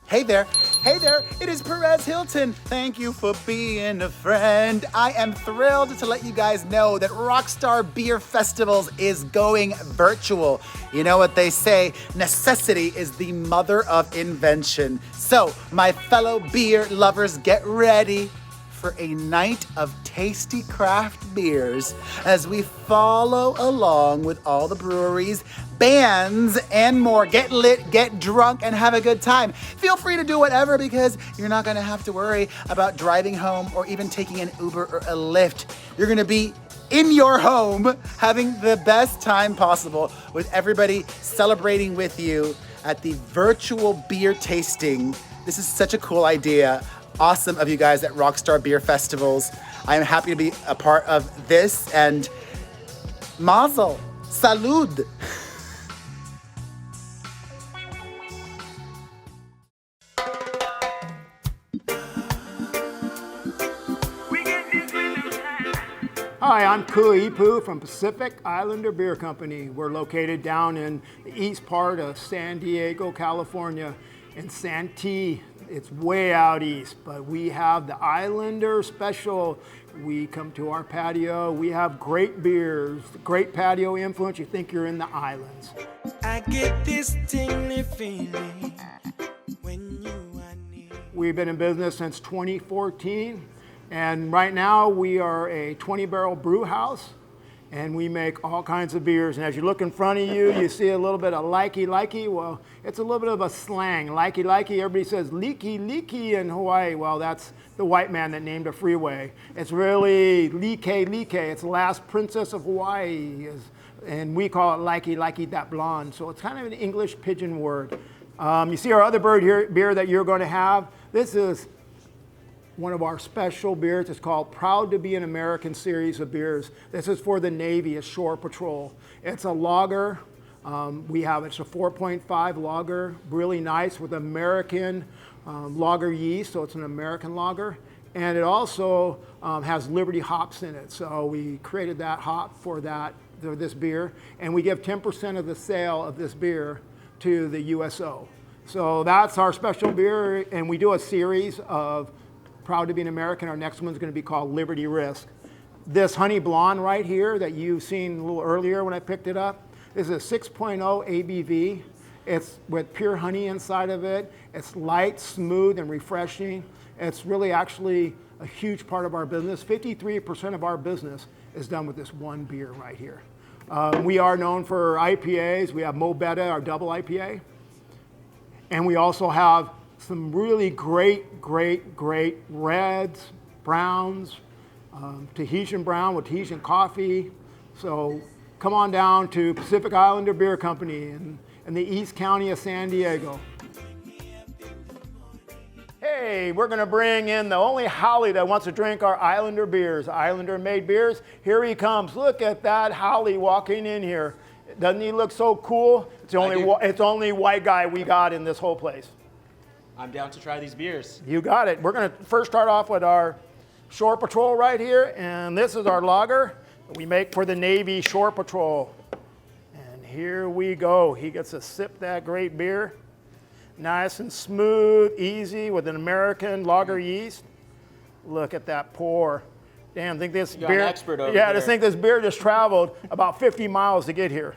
Hey there, it is Perez Hilton. Thank you for being a friend. I am thrilled to let you guys know that Rockstar Beer Festivals is going virtual. You know what they say, necessity is the mother of invention. So, my fellow beer lovers, get ready for a night of tasty craft beers as we follow along with all the breweries, bands, and more. Get lit, get drunk, and have a good time. Feel free to do whatever because you're not gonna have to worry about driving home or even taking an Uber or a Lyft. You're gonna be in your home having the best time possible with everybody celebrating with you at the virtual beer tasting. This is such a cool idea. Awesome of you guys at Rockstar Beer Festivals. I am happy to be a part of this, and mazel, salud. Hi, I'm Kiwi from Pacific Islander Beer Company. We're located down in the east part of San Diego, California, in Santee. It's way out east, but we have the Islander special. We come to our patio. We have great beers, great patio influence. You think you're in the islands. I get this tingly feeling when you are near. We've been in business since 2014, and right now we are a 20-barrel brew house, and we make all kinds of beers. And as you look in front of you, you see a little bit of likey. Well, it's a little bit of a slang. Likey. Everybody says Liki in Hawaii. Well, that's the white man that named a freeway. It's really Liki. It's the last princess of Hawaii. And we call it likey that blonde. So it's kind of an English pidgin word. You see our other beer that you're going to have. This is one of our special beers. It's called Proud to be an American series of beers. This is for the Navy, a shore patrol. It's a lager. It's a 4.5 lager, really nice with American lager yeast, so it's an American lager. And it also has Liberty hops in it. So we created that hop for this beer, and we give 10% of the sale of this beer to the USO. So that's our special beer, and we do a series of Proud to be an American. Our next one's going to be called Liberty Risk. This honey blonde right here that you've seen a little earlier when I picked it up, this is a 6.0 ABV. It's with pure honey inside of it. It's light, smooth, and refreshing. It's really actually a huge part of our business. 53% of our business is done with this one beer right here. We are known for IPAs. We have Mo Betta, our double IPA. And we also have some really great reds, browns, Tahitian brown with Tahitian coffee. So come on down to Pacific Islander Beer Company in the East County of San Diego. Hey, we're gonna bring in the only Holly that wants to drink our Islander beers, Islander made beers. Here he comes. Look at that Holly walking in here. Doesn't he look so cool? It's the only white guy we got in this whole place. I'm down to try these beers. You got it. We're going to first start off with our Shore Patrol right here, and this is our lager we make for the Navy Shore Patrol. And here we go. He gets to sip that great beer. Nice and smooth, easy, with an American lager yeast. Look at that pour. Damn, think this You're beer. an expert over yeah, here. I just think this beer just traveled about 50 miles to get here.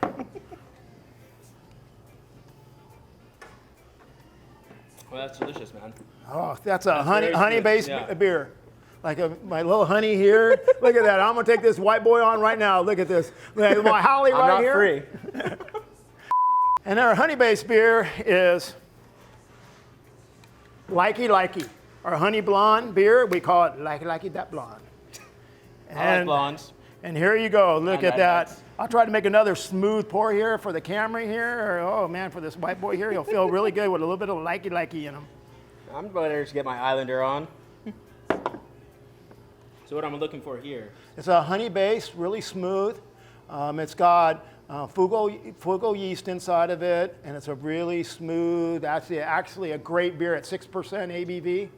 Well, that's delicious, man. Oh, that's a honey-based Yeah. beer. Like my little honey here. Look at that. I'm going to take this white boy on right now. Look at this. My Holly right I'm not here. free. And our honey-based beer is Likey. Our honey blonde beer, we call it Likey that blonde. I like blondes. And here you go. Look And at that. redheads. I'll try to make another smooth pour here for the camera here. Oh man, for this white boy here, he'll feel really good with a little bit of likey in him. I'm ready to get my Islander on. So what I'm looking for here? It's a honey base, really smooth. It's got Fugo yeast inside of it, and it's a really smooth, actually a great beer at 6% ABV.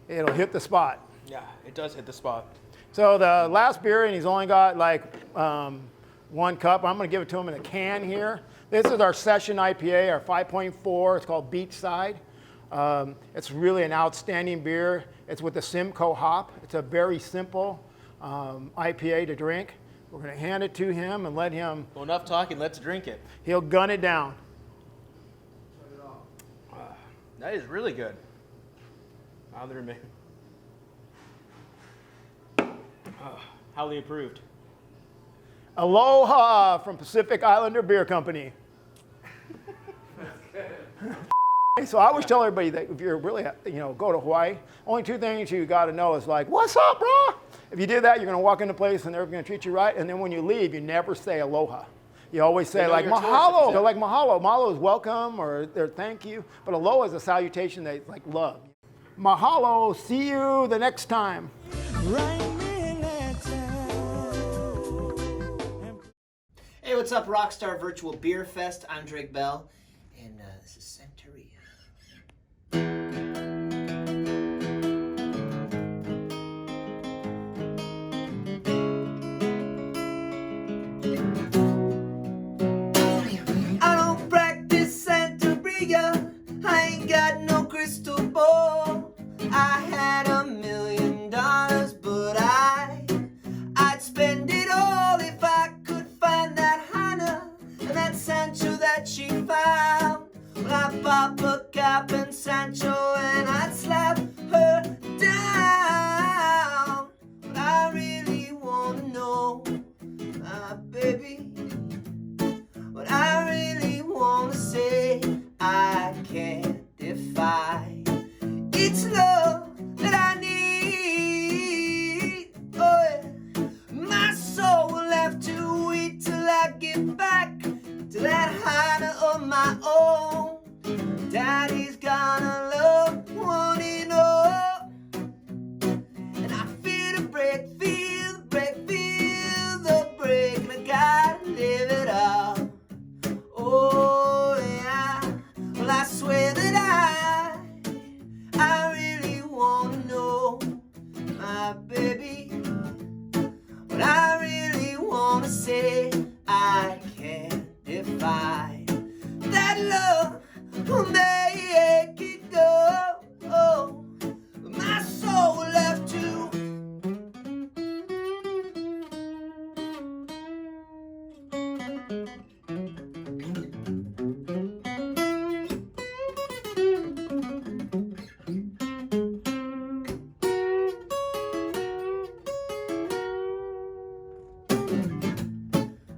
It'll hit the spot. Yeah, it does hit the spot. So the last beer, and he's only got like 1 cup. I'm going to give it to him in a can here. This is our session IPA, our 5.4. It's called Beachside. It's really an outstanding beer. It's with the Simcoe hop. It's a very simple IPA to drink. We're going to hand it to him and let him. Well, enough talking. Let's drink it. He'll gun it down. That is really good. Islander man. Highly approved. Aloha from Pacific Islander Beer Company. So I always tell everybody that if you're really, go to Hawaii, only two things you got to know is like, what's up, bro? If you do that, you're going to walk into a place and they're going to treat you right. And then when you leave, you never say aloha. You always say like mahalo. They're like mahalo. Mahalo is welcome or they're thank you. But aloha is a salutation that like love. Mahalo. See you the next time. Hey, what's up, Rockstar Virtual Beer Fest? I'm Drake Bell, and this is Santeria. I don't practice Santeria. I ain't got no crystal ball. I had $1 million, but I'd spend it all if I could find that Hana and that Sancho that she found. Well, I'd pop a cap and Sancho and I'd slap her down. But I really wanna know, my baby, what I really wanna say, I can't define. It's love that I need. Oh yeah. My soul will have to wait till I get back to that Hana of my own. Daddy's gonna love one and all. And I feel the break, feel the break, feel the break, and I gotta live it up. Oh yeah. Well, I swear that I really wanna know, my baby, what I really wanna say, I can't define. That love will make it go. Oh, my soul will have to.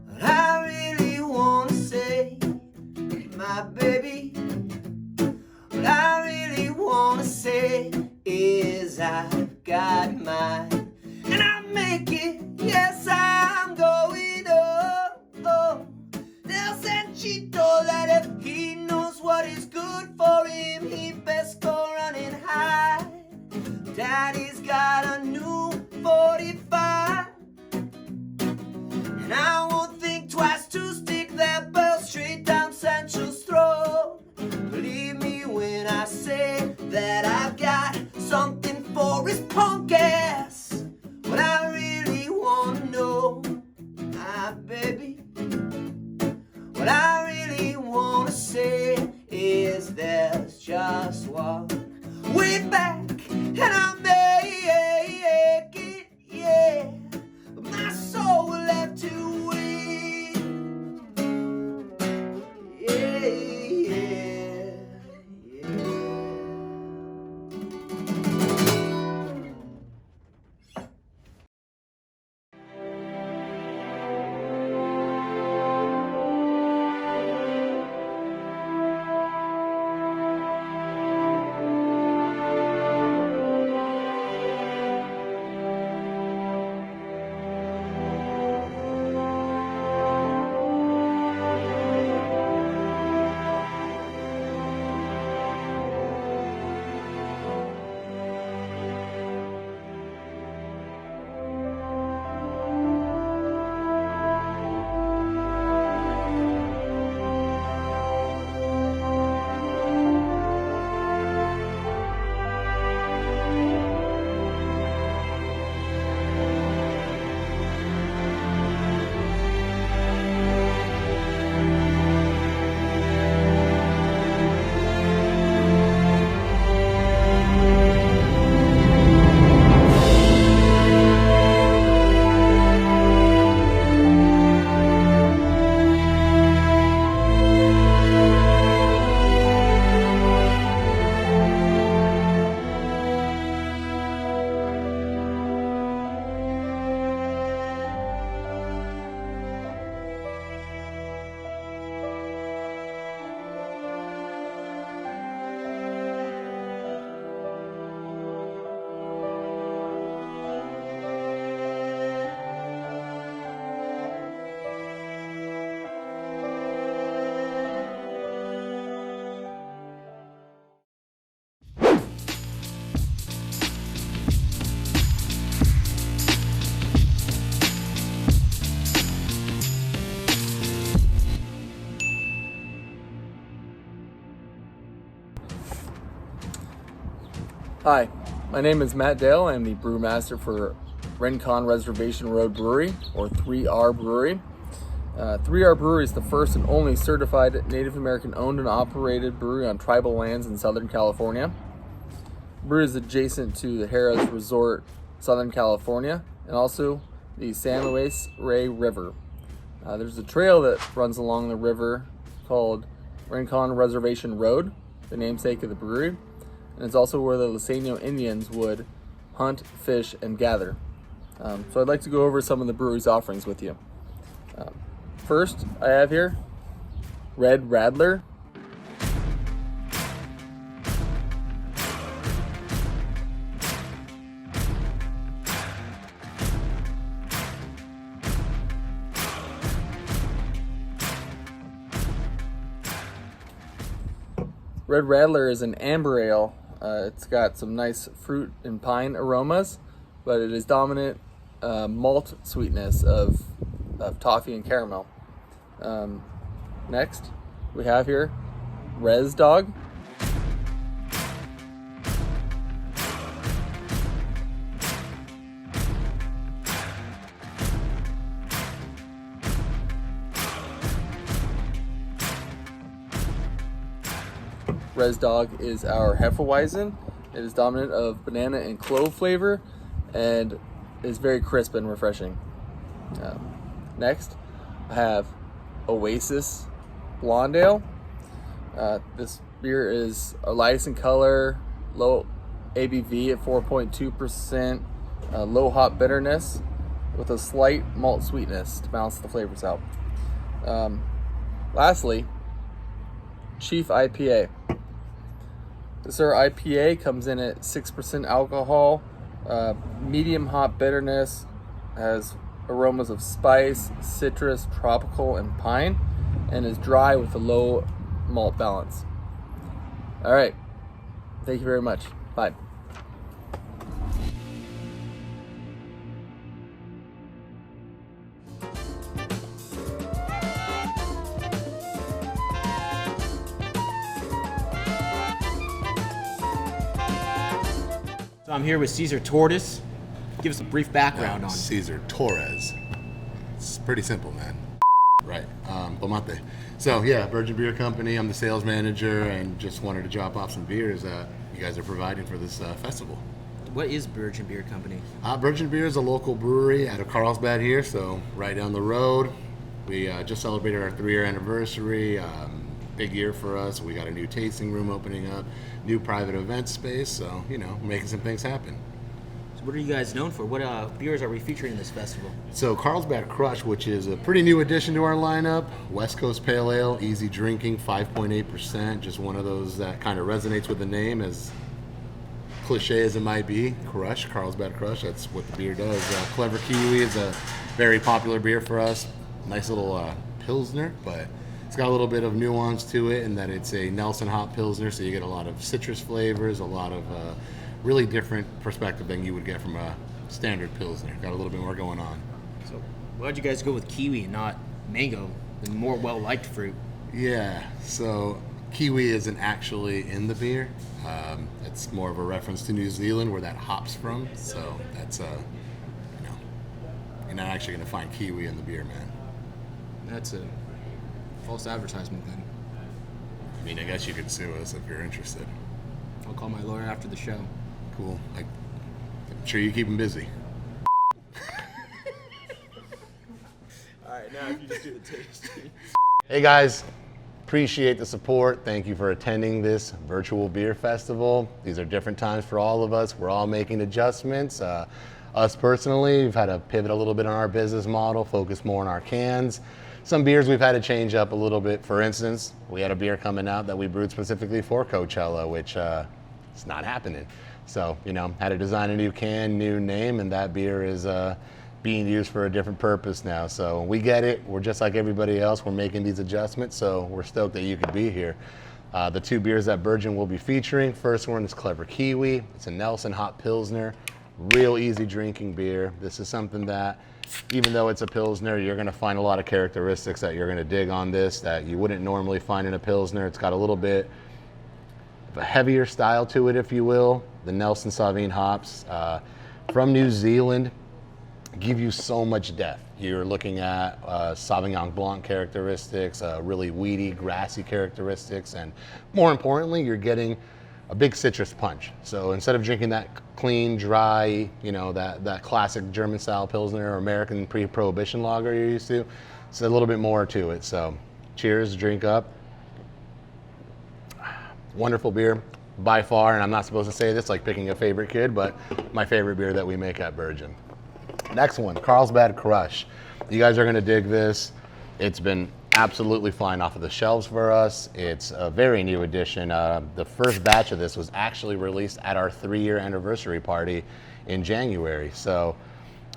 What I really wanna say, my baby, what I really wanna say is I've got mine, and I make it, yes I'm going oh. Tell Sanchito that if he knows what is good for him, he best go running high. Daddy's got a new 45, and I won't think twice to stick that bell straight down Sancho's throat. Believe me when I say that I've got something for his punk ass. What I really wanna know, my baby, what I really wanna say is there's just one way back, and I make it, Hi, my name is Matt Dale. I'm the brewmaster for Rincon Reservation Road Brewery, or 3R Brewery. 3R Brewery is the first and only certified Native American owned and operated brewery on tribal lands in Southern California. The brewery is adjacent to the Harrah's Resort, Southern California, and also the San Luis Rey River. There's a trail that runs along the river called Rincon Reservation Road, the namesake of the brewery, and it's also where the Liseño Indians would hunt, fish, and gather. So I'd like to go over some of the brewery's offerings with you. First, I have here Red Radler. Red Radler is an amber ale. It's got some nice fruit and pine aromas, but it is dominant malt sweetness of toffee and caramel. Next, we have here Res Dog. Res Dog is our Hefeweizen. It is dominant of banana and clove flavor and is very crisp and refreshing. Next, I have Oasis Blonde Ale. This beer is a light in color, low ABV at 4.2%, low hop bitterness with a slight malt sweetness to balance the flavors out. Lastly, Chief IPA. This our IPA comes in at 6% alcohol, medium hop bitterness, has aromas of spice, citrus, tropical, and pine, and is dry with a low malt balance. All right, thank you very much. Bye. So I'm here with Cesar Torres. Give us a brief background on Cesar Torres. It's pretty simple, man. Right. Pomate. So yeah, Burgeon Beer Company. I'm the sales manager, and just wanted to drop off some beers that you guys are providing for this festival. What is Burgeon Beer Company? Burgeon Beer is a local brewery out of Carlsbad here, so right down the road. We just celebrated our 3-year anniversary. Big year for us. We got a new tasting room opening up, new private event space, so, you know, making some things happen. So what are you guys known for? What beers are we featuring in this festival? So Carlsbad Crush, which is a pretty new addition to our lineup, West Coast Pale Ale, easy drinking, 5.8%, just one of those that kind of resonates with the name, as cliche as it might be. Crush, Carlsbad Crush, that's what the beer does. Clever Kiwi is a very popular beer for us. Nice little Pilsner, but it's got a little bit of nuance to it in that it's a Nelson hop Pilsner, so you get a lot of citrus flavors, a lot of really different perspective than you would get from a standard Pilsner. Got a little bit more going on. So why'd you guys go with kiwi and not mango, the more well-liked fruit? Yeah, so kiwi isn't actually in the beer. It's more of a reference to New Zealand where that hop's from, so that's, you know, you're not actually going to find kiwi in the beer, man. That's a false advertisement then. I mean, I guess you could sue us if you're interested. I'll call my lawyer after the show. Cool. I'm sure you keep him busy. All right, now if you just do the tasting. Hey guys, appreciate the support. Thank you for attending this virtual beer festival. These are different times for all of us. We're all making adjustments. Us personally, we've had to pivot a little bit on our business model, focus more on our cans. Some beers we've had to change up a little bit. For instance, we had a beer coming out that we brewed specifically for Coachella, which it's not happening. So, you know, had to design a new can, new name, and that beer is being used for a different purpose now. So we get it. We're just like everybody else. We're making these adjustments, so we're stoked that you could be here. The two beers that Burgeon will be featuring, first one is Clever Kiwi. It's a Nelson Hop Pilsner, real easy drinking beer. This is something that, even though it's a Pilsner, you're gonna find a lot of characteristics that you're gonna dig on this that you wouldn't normally find in a Pilsner. It's got a little bit a heavier style to it, if you will. The Nelson Sauvignon hops from New Zealand give you so much depth. You're looking at Sauvignon Blanc characteristics, really weedy, grassy characteristics, and more importantly, you're getting a big citrus punch. So instead of drinking that clean, dry, you know, that classic German-style Pilsner or American pre-Prohibition lager you're used to, it's a little bit more to it. So cheers, drink up. Wonderful beer, by far, and I'm not supposed to say this like picking a favorite kid, but my favorite beer that we make at Burgeon. Next one, Carlsbad Crush. You guys are gonna dig this. It's been absolutely flying off of the shelves for us. It's a very new edition. The first batch of this was actually released at our 3-year anniversary party in January. So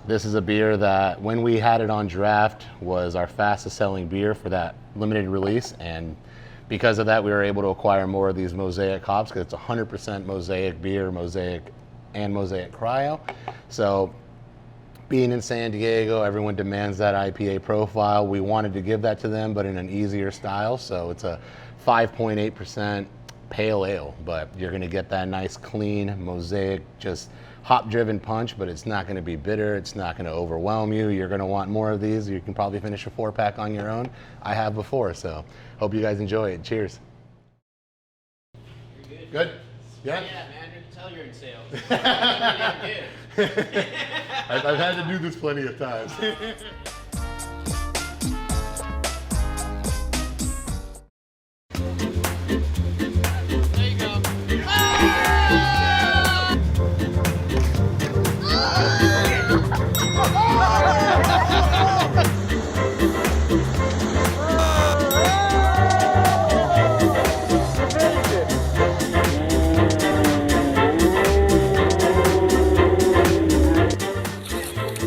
this is a beer that when we had it on draft was our fastest selling beer for that limited release. And because of that, we were able to acquire more of these Mosaic hops because it's 100% Mosaic beer, Mosaic and Mosaic Cryo. So being in San Diego, everyone demands that IPA profile. We wanted to give that to them, but in an easier style. So it's a 5.8% pale ale, but you're gonna get that nice, clean, Mosaic, just hop-driven punch, but it's not gonna be bitter. It's not gonna overwhelm you. You're gonna want more of these. You can probably finish a 4-pack on your own. I have before, so hope you guys enjoy it. Cheers. You're good. Good? Yeah? Yeah, man, you can tell you're in sales. You're damn good. I've had to do this plenty of times. There you go.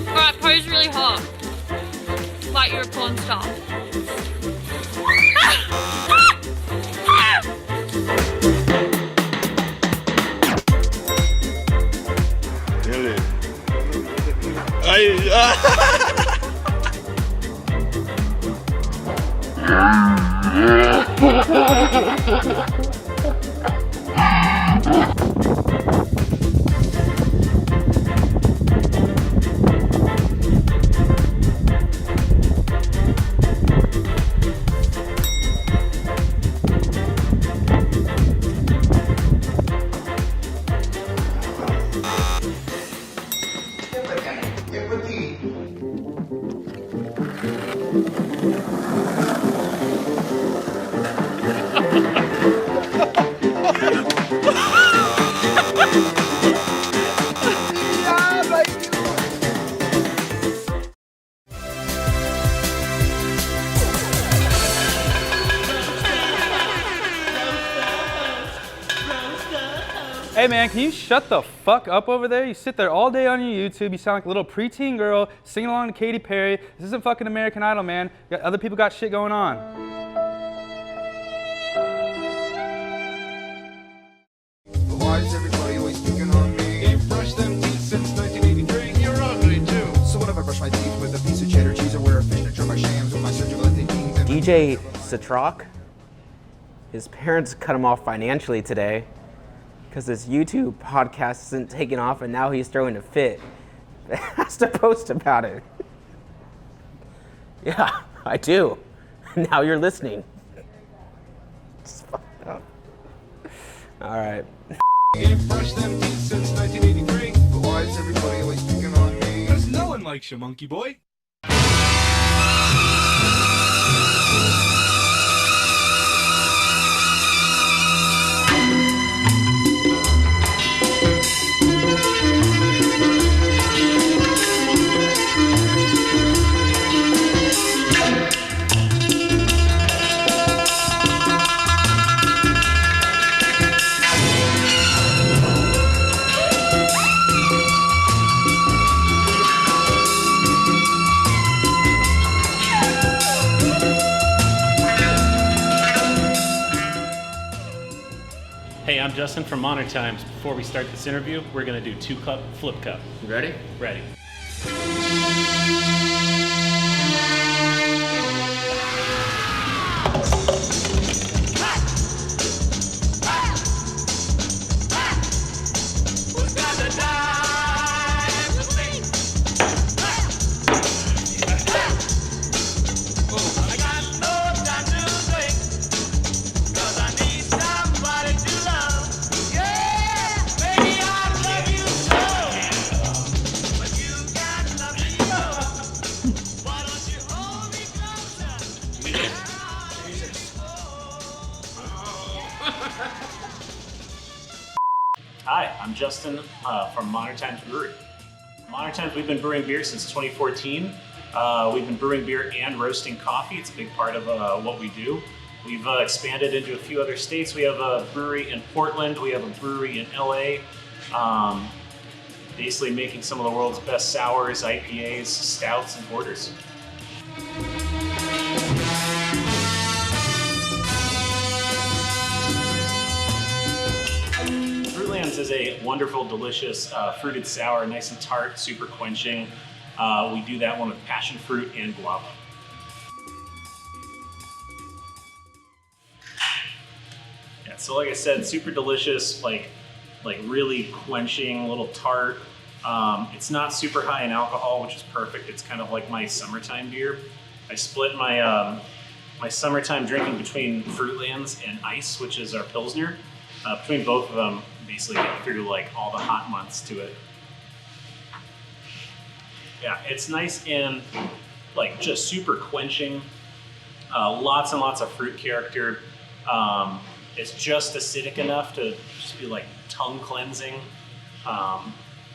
Alright, Po's really hot. Like you're a porn star. Really? Hey man, can you shut the fuck up over there? You sit there all day on your YouTube, you sound like a little preteen girl singing along to Katy Perry. This isn't fucking American Idol, man. Other people got shit going on. Why is everybody always picking on me? Ain't brushed them teeth since 1983. You're ugly too. So what if I brush my teeth with a piece of cheddar cheese or wear a fishnet shirt my shams with my surgical jeans? DJ Citroc, his parents cut him off financially today because this YouTube podcast isn't taking off and now he's throwing a fit. Has to post about it. Yeah, I do. Now you're listening. It's fucked up. All right. Ain't brushed them teeth since 1983. But why is everybody always picking on me? Cause no one likes you, monkey boy. Hey, I'm Justin from Modern Times. Before we start this interview, we're gonna do 2-cup flip cup. You ready? Ready. Hi, I'm Justin from Modern Times Brewery. Modern Times, we've been brewing beer since 2014. We've been brewing beer and roasting coffee. It's a big part of what we do. We've expanded into a few other states. We have a brewery in Portland. We have a brewery in LA. Basically making some of the world's best sours, IPAs, stouts, and porters. Fruitlands is a wonderful, delicious fruited sour, nice and tart, super quenching. We do that one with passion fruit and guava. Yeah, so like I said, super delicious, like really quenching, a little tart. It's not super high in alcohol, which is perfect. It's kind of like my summertime beer. I split my my summertime drinking between Fruitlands and Ice, which is our Pilsner. Between both of them, basically get through like all the hot months to it. Yeah, it's nice and like just super quenching. Lots and lots of fruit character. It's just acidic enough to just be like tongue cleansing.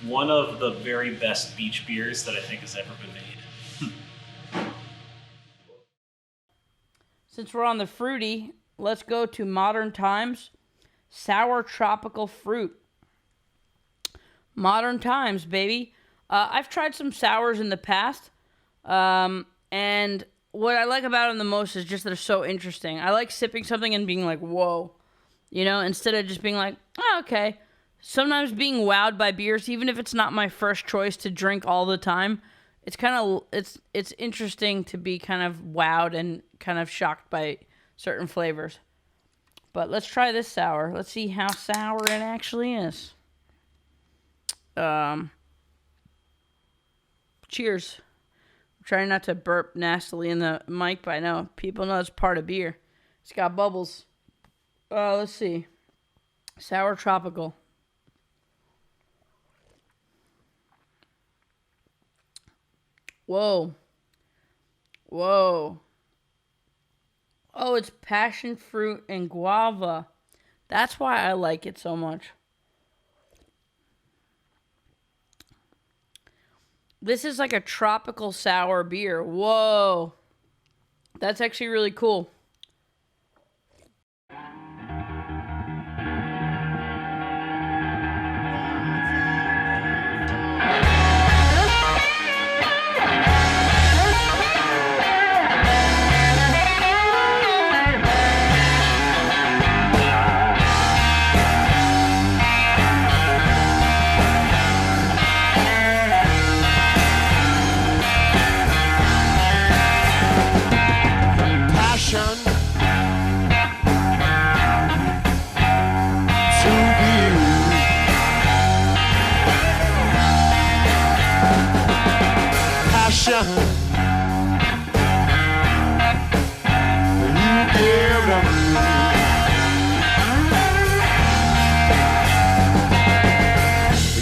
One of the very best beach beers that I think has ever been made. Since we're on the fruity, let's go to Modern Times. Sour tropical fruit. Modern Times, baby. I've tried some sours in the past, and what I like about them the most is just they're so interesting. I like sipping something and being like, whoa, you know, instead of just being like, oh, okay. Sometimes being wowed by beers, even if it's not my first choice to drink all the time, it's kind of, it's interesting to be kind of wowed and kind of shocked by certain flavors. But let's try this sour. Let's see how sour it actually is. Cheers. I'm trying not to burp nastily in the mic, but I know people know it's part of beer. It's got bubbles. Let's see. Sour tropical. Whoa. Whoa. Oh, it's passion fruit and guava. That's why I like it so much. This is like a tropical sour beer. Whoa. That's actually really cool.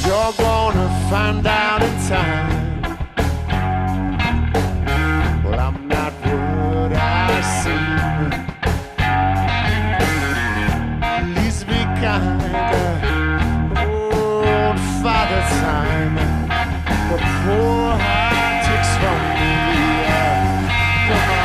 You're gonna find out in time. Well, I'm not what I seem. Please be kind. Old Father Time. The poor heart takes from me. Come on.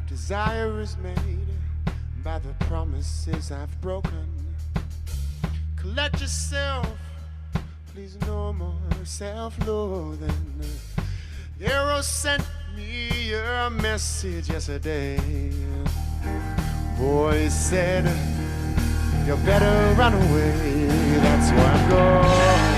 Desire is made by the promises I've broken. Collect yourself, please no more self-loathing. Hero sent me a message yesterday. Boy said, you better run away. That's where I'm going.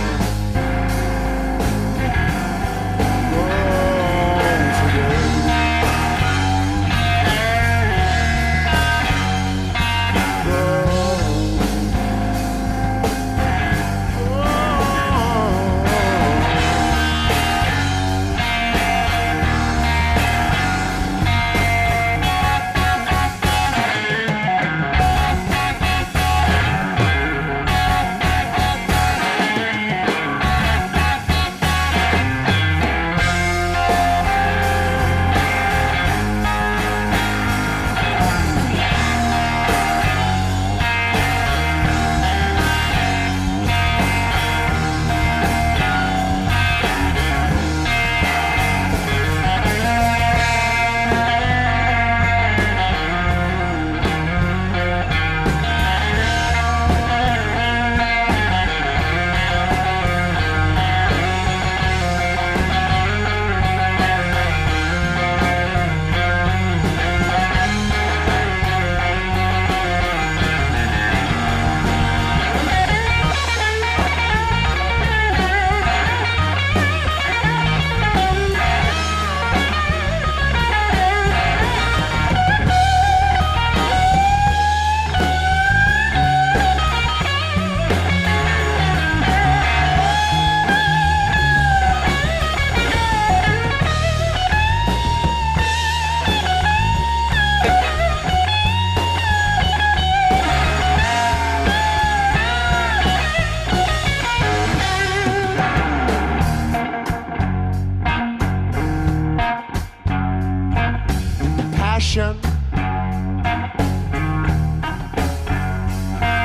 Passion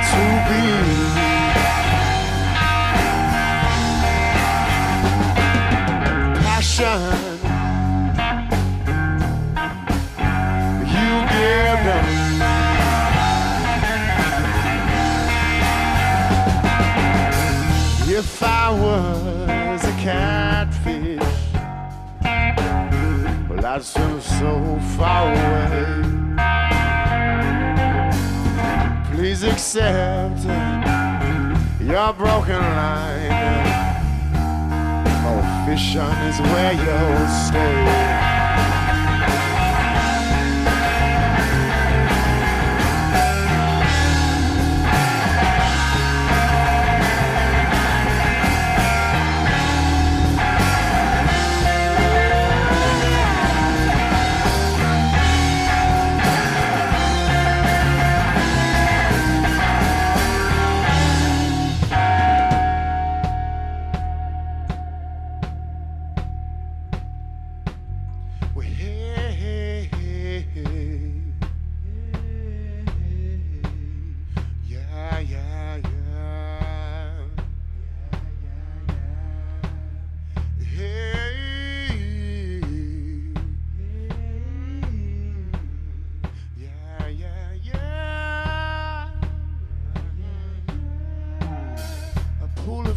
to be. Passion you give them. If I was a catfish, well, I'd swim so far away. Please accept your broken line. Oh, fishing is where you'll stay.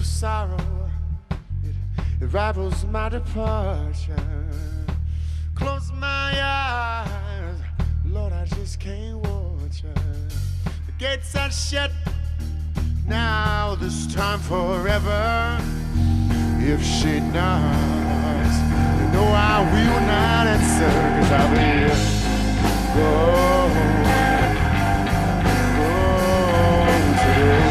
Sorrow, it rivals my departure. Close my eyes, Lord, I just can't watch her. The gates are shut now, this time forever. If she knocks, you know I will not answer, 'cause I'll be gone today.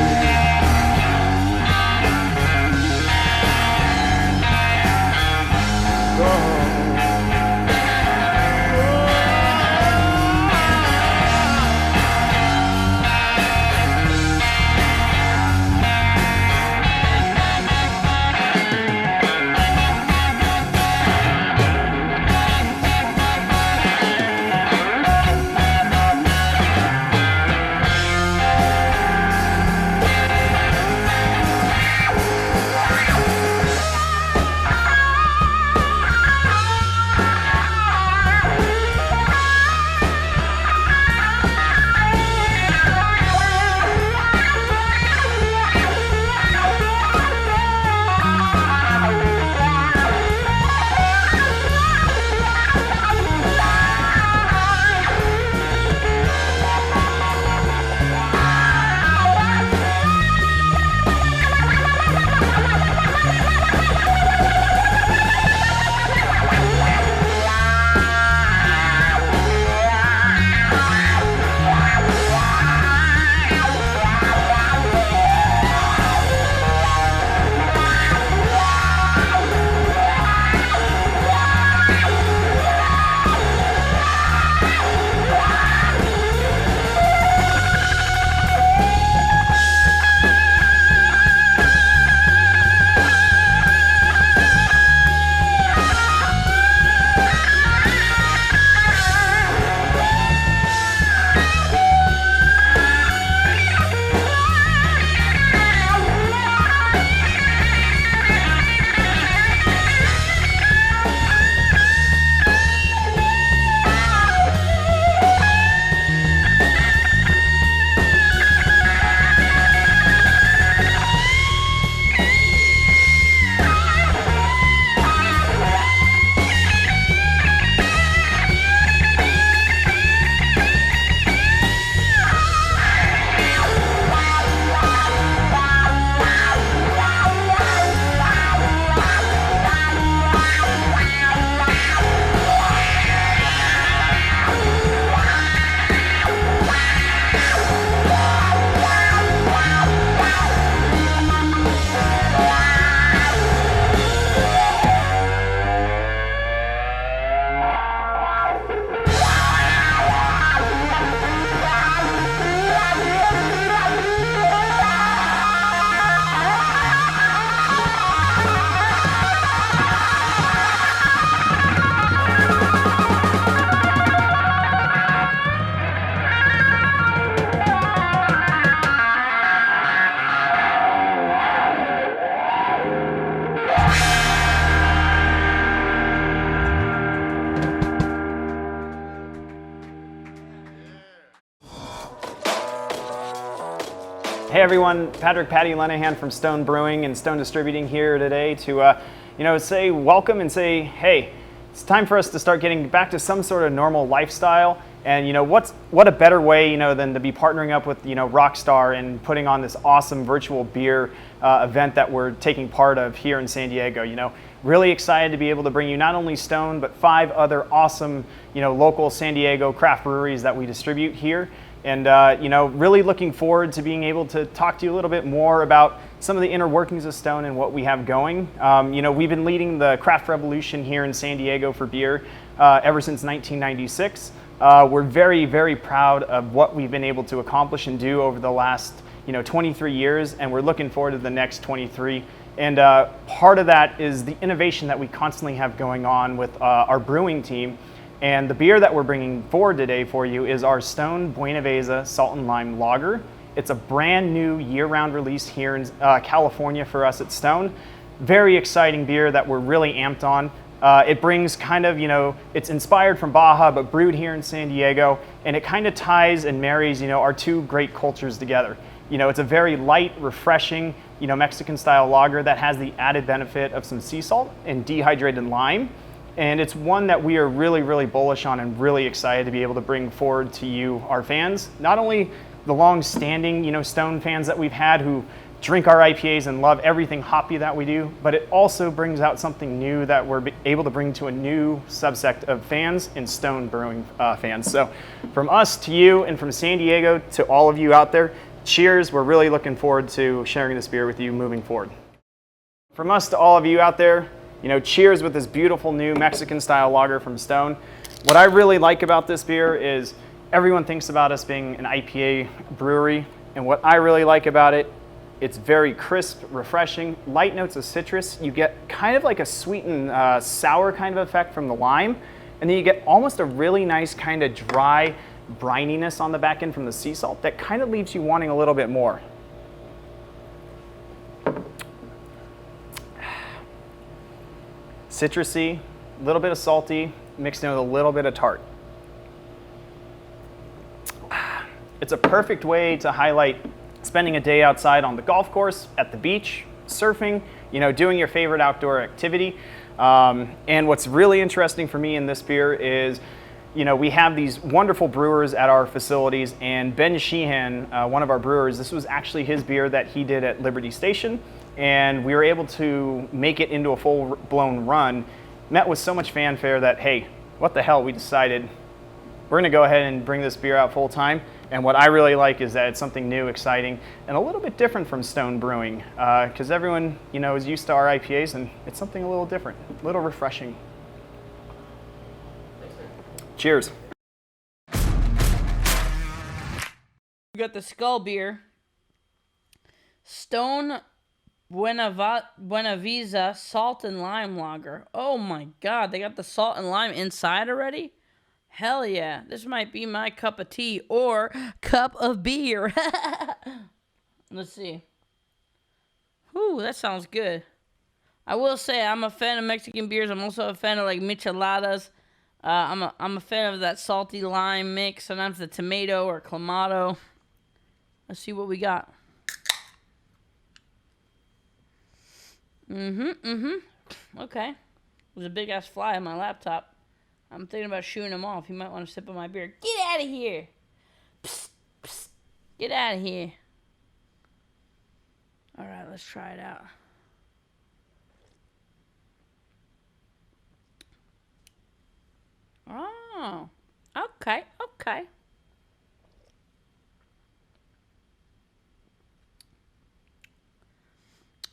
Hey everyone, Patrick Patty Lenahan from Stone Brewing and Stone Distributing here today to say welcome and say, hey, it's time for us to start getting back to some sort of normal lifestyle. And what a better way than to be partnering up with Rockstar and putting on this awesome virtual beer event that we're taking part of here in San Diego. Really excited to be able to bring you not only Stone but 5 other awesome local San Diego craft breweries that we distribute here. And really looking forward to being able to talk to you a little bit more about some of the inner workings of Stone and what we have going. We've been leading the craft revolution here in San Diego for beer ever since 1996. We're very, very proud of what we've been able to accomplish and do over the last 23 years, and we're looking forward to the next 23. And part of that is the innovation that we constantly have going on with our brewing team. And the beer that we're bringing forward today for you is our Stone Buenaveza Salt and Lime Lager. It's a brand new year-round release here in California for us at Stone. Very exciting beer that we're really amped on. It brings kind of, it's inspired from Baja, but brewed here in San Diego, and it kind of ties and marries, our 2 great cultures together. It's a very light, refreshing, Mexican-style lager that has the added benefit of some sea salt and dehydrated lime. And it's one that we are really, really bullish on and really excited to be able to bring forward to you, our fans. Not only the long-standing, Stone fans that we've had who drink our IPAs and love everything hoppy that we do, but it also brings out something new that we're able to bring to a new subsect of fans and Stone Brewing fans. So from us to you and from San Diego to all of you out there, cheers. We're really looking forward to sharing this beer with you moving forward. From us to all of you out there, cheers with this beautiful new Mexican-style lager from Stone. What I really like about this beer is everyone thinks about us being an IPA brewery, and what I really like about it, it's very crisp, refreshing, light notes of citrus. You get kind of like a sweet and sour kind of effect from the lime, and then you get almost a really nice kind of dry brininess on the back end from the sea salt that kind of leaves you wanting a little bit more. Citrusy, a little bit of salty, mixed in with a little bit of tart. It's a perfect way to highlight spending a day outside on the golf course, at the beach, surfing, doing your favorite outdoor activity. And what's really interesting for me in this beer is, we have these wonderful brewers at our facilities, and Ben Sheehan, one of our brewers, this was actually his beer that he did at Liberty Station. And we were able to make it into a full-blown run, met with so much fanfare that, hey, what the hell, we decided we're gonna go ahead and bring this beer out full-time. And what I really like is that it's something new, exciting, and a little bit different from Stone Brewing, because everyone, is used to our IPAs, and it's something a little different, a little refreshing. Cheers. We got the Skull beer. Stone Buenaveza Salt and Lime Lager. Oh my god, they got the salt and lime inside already? Hell yeah, this might be my cup of tea or cup of beer. Let's see. Whew, that sounds good. I will say I'm a fan of Mexican beers. I'm also a fan of like micheladas. I'm a fan of that salty lime mix. Sometimes the tomato or clamato. Let's see what we got. Okay. There's a big ass fly on my laptop. I'm thinking about shooing him off. He might want to sip on my beer. Get out of here. Psst, psst. Get out of here. All right, let's try it out. Oh, okay.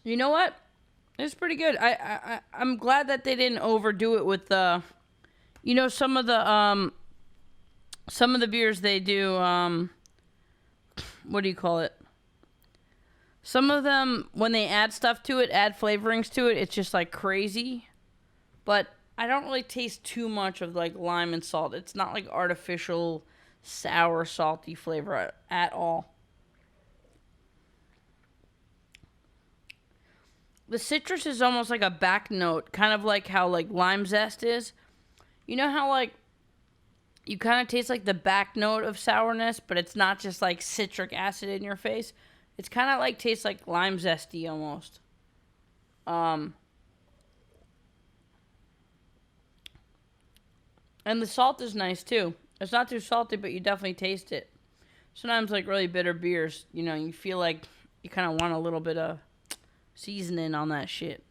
You know what? It's pretty good. I'm glad that they didn't overdo it with the, some of the beers they do. What do you call it? Some of them, when they add stuff to it, add flavorings to it, it's just like crazy. But I don't really taste too much of like lime and salt. It's not like artificial sour, salty flavor at all. The citrus is almost like a back note, kind of like how like lime zest is. You know how like you kind of taste like the back note of sourness, but it's not just like citric acid in your face. It's kind of like tastes like lime zesty almost. And the salt is nice too. It's not too salty, but you definitely taste it. Sometimes like really bitter beers, you know, you feel like you kind of want a little bit of seasoning on that shit.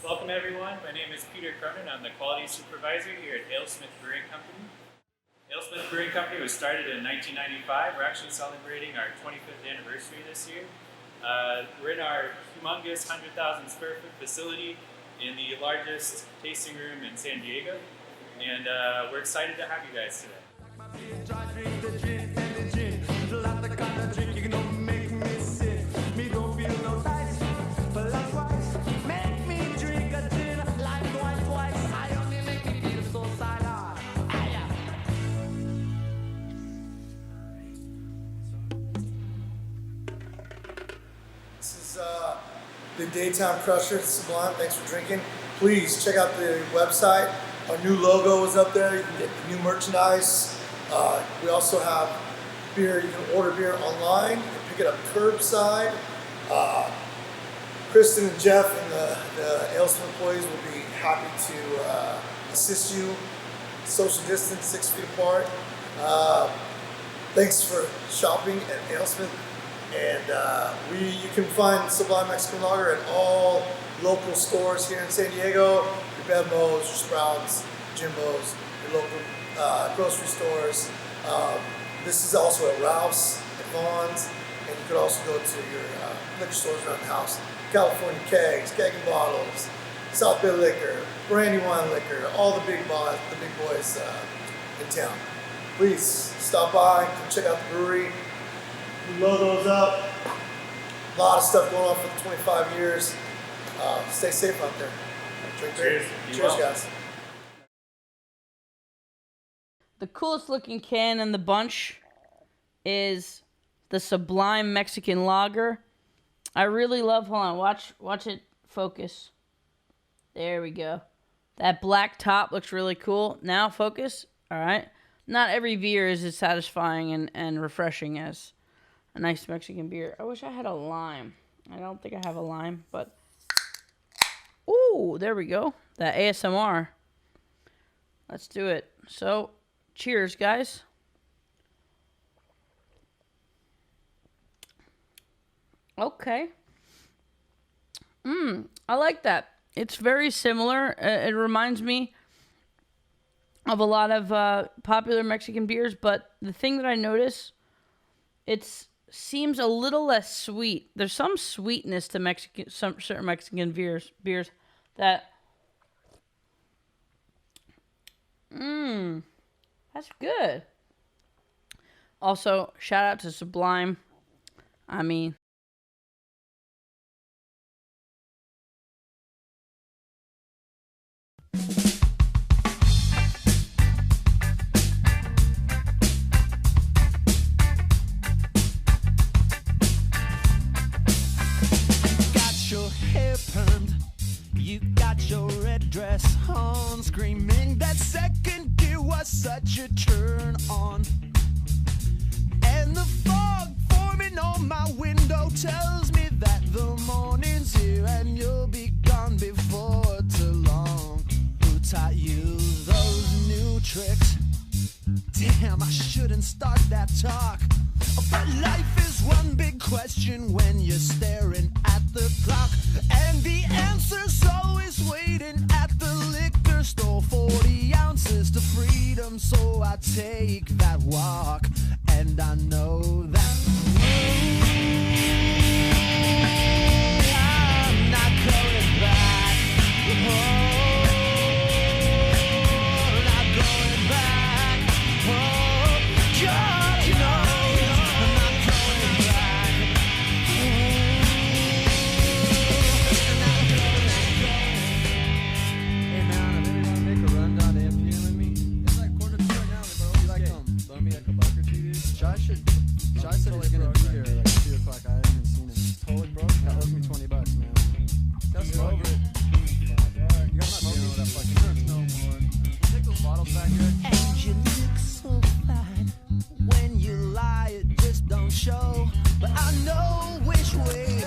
Welcome everyone, my name is Peter Cronin. I'm the quality supervisor here at AleSmith Brewing Company. AleSmith Brewing Company was started in 1995. We're actually celebrating our 25th anniversary this year. We're in our humongous 100,000 square foot facility in the largest tasting room in San Diego, and we're excited to have you guys today. The Daytime Crusher, Sublime. Thanks for drinking. Please check out the website. Our new logo is up there. You can get new merchandise. We also have beer. You can order beer online. You can pick it up curbside. Kristen and Jeff and the AleSmith employees will be happy to assist you. Social distance, 6 feet apart. Thanks for shopping at AleSmith. And you can find Sublime Mexican Lager at all local stores here in San Diego. Your Bevmos, your Sprouts, Jimbo's, your local grocery stores. This is also at Ralph's, at Vaughn's, and you could also go to your liquor stores around the house. California Kegs, Keg and Bottles, South Bay Liquor, Brandywine Liquor, all the big boys in town. Please stop by, come check out the brewery. The logo's up. A lot of stuff going on for the 25 years. Stay safe out there. Drink beer. Cheers, guys. The coolest looking can in the bunch is the Sublime Mexican Lager. I really love, hold on, watch it focus. There we go. That black top looks really cool. Now focus. All right. Not every beer is as satisfying and refreshing as a nice Mexican beer. I wish I had a lime. I don't think I have a lime, but... Ooh, there we go. That ASMR. Let's do it. So, cheers, guys. Okay. I like that. It's very similar. It reminds me of a lot of popular Mexican beers, but the thing that I notice, it seems a little less sweet. There's some sweetness to some certain Mexican beers that that's good. Also, shout out to Sublime. I mean, you got your red dress on, screaming that second gear was such a turn on. And the fog forming on my window tells me that the morning's here and you'll be gone before too long. Who taught you those new tricks? Damn, I shouldn't start that talk. But life is one big question when you're staring at the clock, and the answer's always waiting at the liquor store. 40 ounces to freedom, so I take that walk, and I know that I'm not coming back. Not going back. God, you know I'm not coming back. Shai said he's gonna be here at like 2 o'clock. I haven't even seen him. Totally broke. That owes me $20, man. That's smoke it. You got my beer with that fucking drink no more. Take those bottles back here. And you look so fine. When you lie, it just don't show. But I know which way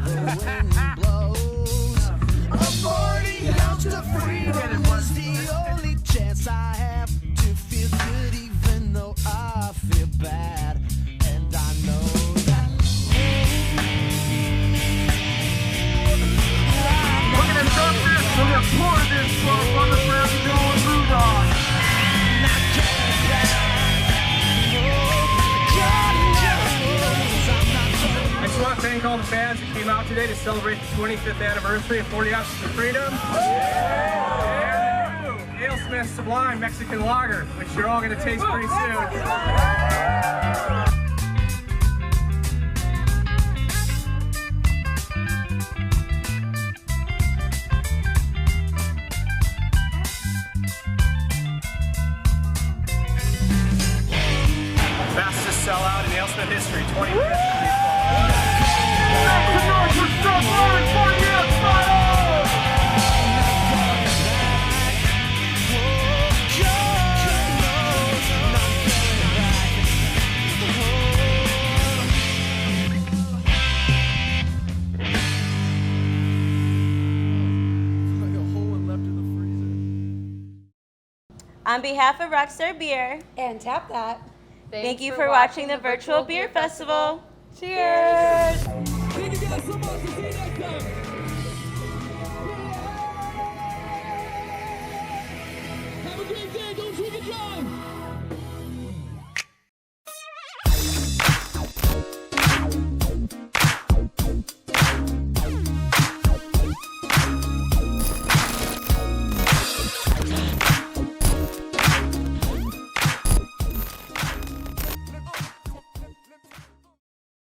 the wind blows. A 40 ounce of freedom was the only chance I have to feel good, even though I feel bad. And I know that. Look at this up there. So we're pouring this from on the ground and going through on. I just want to thank all the fans that came out today to celebrate the 25th anniversary of 40 Ounces of Freedom. And the new AleSmith Sublime Mexican Lager, which you're all going to taste pretty soon. Fastest sellout in AleSmith history, 25th. On behalf of Rockstar Beer and Tap That, thank you for watching the Virtual Beer Festival. Cheers!